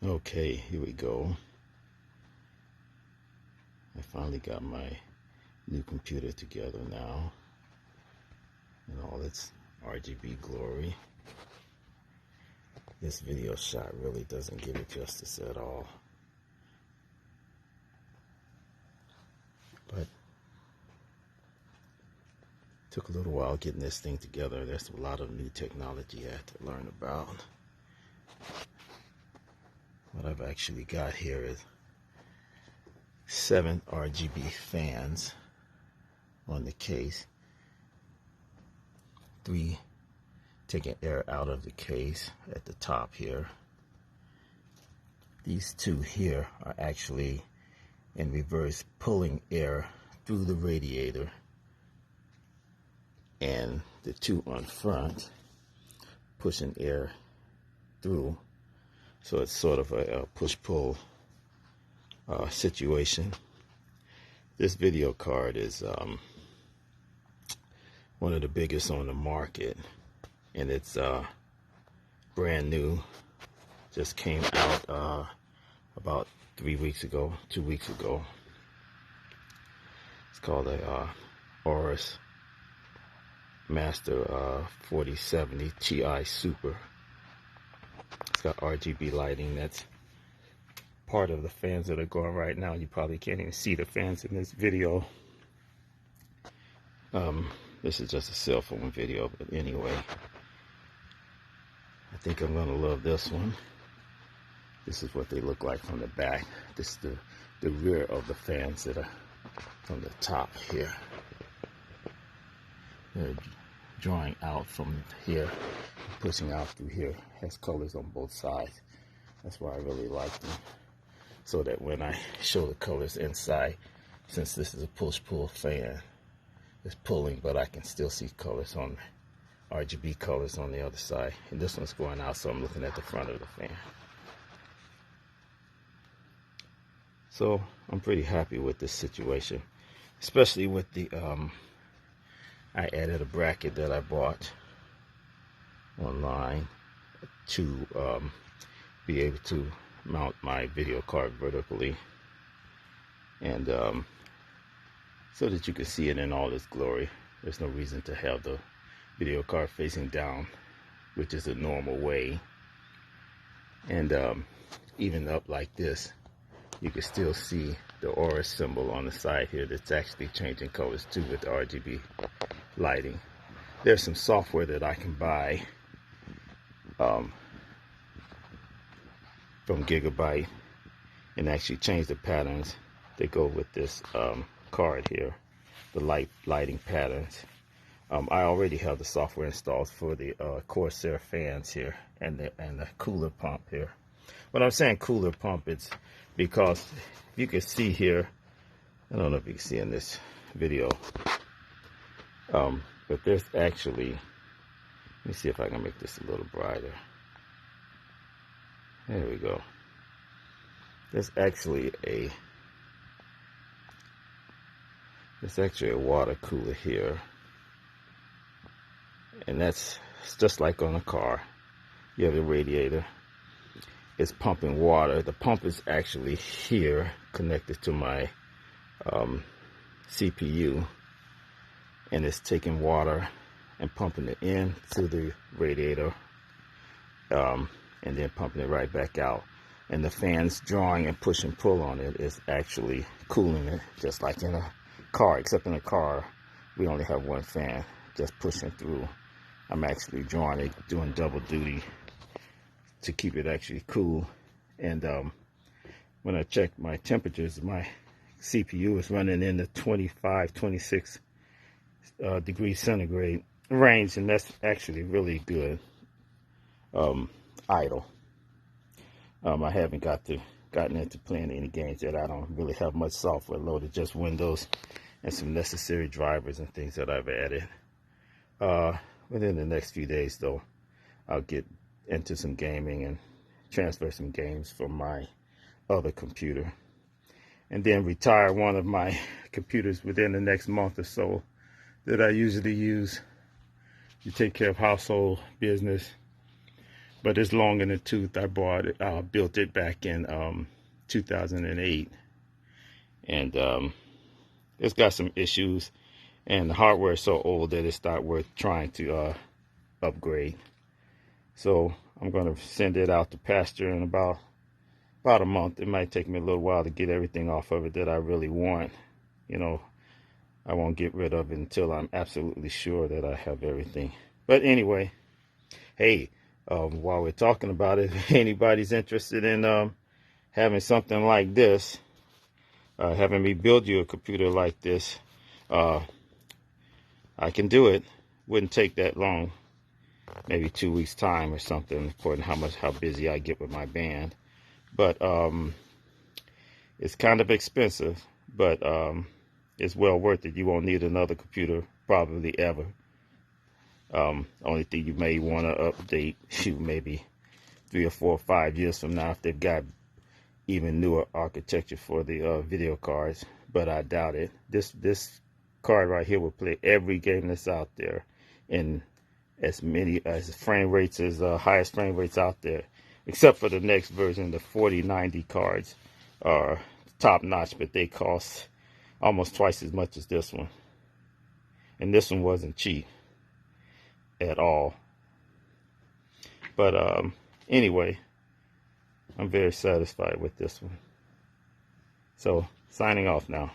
Okay, here we go. I finally got my new computer together now in all its RGB glory. This video shot really doesn't give it justice at all. But took a little while getting this thing together. There's a lot of new technology I had to learn about. What I've actually got here is 7 RGB fans on the case. 3 taking air out of the case at the top here. These 2 here are actually in reverse, pulling air through the radiator. And the 2 on front pushing air through. So it's sort of a push-pull situation. This video card is one of the biggest on the market, and it's brand new. Just came out about 2 weeks ago. It's called a Aorus Master 4070 Ti Super. It's got RGB lighting. That's part of the fans that are going right now. You probably can't even see the fans in this video. This is just a cell phone video, but anyway, I think I'm gonna love this one. This is what they look like from the back. This is the rear of the fans that are from the top here. They're drawing out from here, pushing out through here. Has colors on both sides. That's why I really like them. So that when I show the colors inside, since this is a push-pull fan, it's pulling, but I can still see colors on RGB colors on the other side. And this one's going out, so I'm looking at the front of the fan. So I'm pretty happy with this situation, especially with the I added a bracket that I bought online to be able to mount my video card vertically, and so that you can see it in all its glory. There's no reason to have the video card facing down, which is a normal way, and even up like this, you can still see the Aorus symbol on the side here that's actually changing colors too with the RGB lighting. There's some software that I can buy from Gigabyte and actually change the patterns that go with this card here, the lighting patterns. I already have the software installed for the Corsair fans here and the cooler pump here. When I'm saying cooler pump, it's because you can see here, I don't know if you can see in this video, but there's actually, let me see if I can make this a little brighter. There we go. There's actually a water cooler here, and that's just like on a car. You have a radiator. It's pumping water. The pump is actually here connected to my CPU, and it's taking water and pumping it in to the radiator, and then pumping it right back out. And the fans drawing and push and pull on it is actually cooling it, just like in a car, except in a car we only have one fan just pushing through. I'm actually drawing it, doing double duty to keep it actually cool. And when I check my temperatures, my CPU is running in the 25, 26 degrees centigrade range, and that's actually really good idle. I haven't gotten into playing any games yet. I don't really have much software loaded, just Windows and some necessary drivers and things that I've added. Within the next few days, though, I'll get into some gaming and transfer some games from my other computer, and then retire one of my computers within the next month or so that I usually use to take care of household business but it's long in the tooth. I bought it, built it back in 2008, and it's got some issues, and the hardware is so old that it's not worth trying to upgrade. So I'm going to send it out to pasture in about a month. It might take me a little while to get everything off of it that I really want. You know, I won't get rid of it until I'm absolutely sure that I have everything. But anyway, hey, while we're talking about it, if anybody's interested in having something like this, having me build you a computer like this, I can do it. Wouldn't take that long, maybe 2 weeks time or something, according to how busy I get with my band. But it's kind of expensive, but it's well worth it. You won't need another computer probably ever. Only thing you may want to update, maybe 3 or 4 or 5 years from now, if they've got even newer architecture for the video cards, but I doubt it. This card right here will play every game that's out there, and as many as frame rates as highest frame rates out there, except for the next version. The 4090 cards are top notch, but they cost almost twice as much as this one, and this one wasn't cheap at all. But anyway, I'm very satisfied with this one. So signing off now.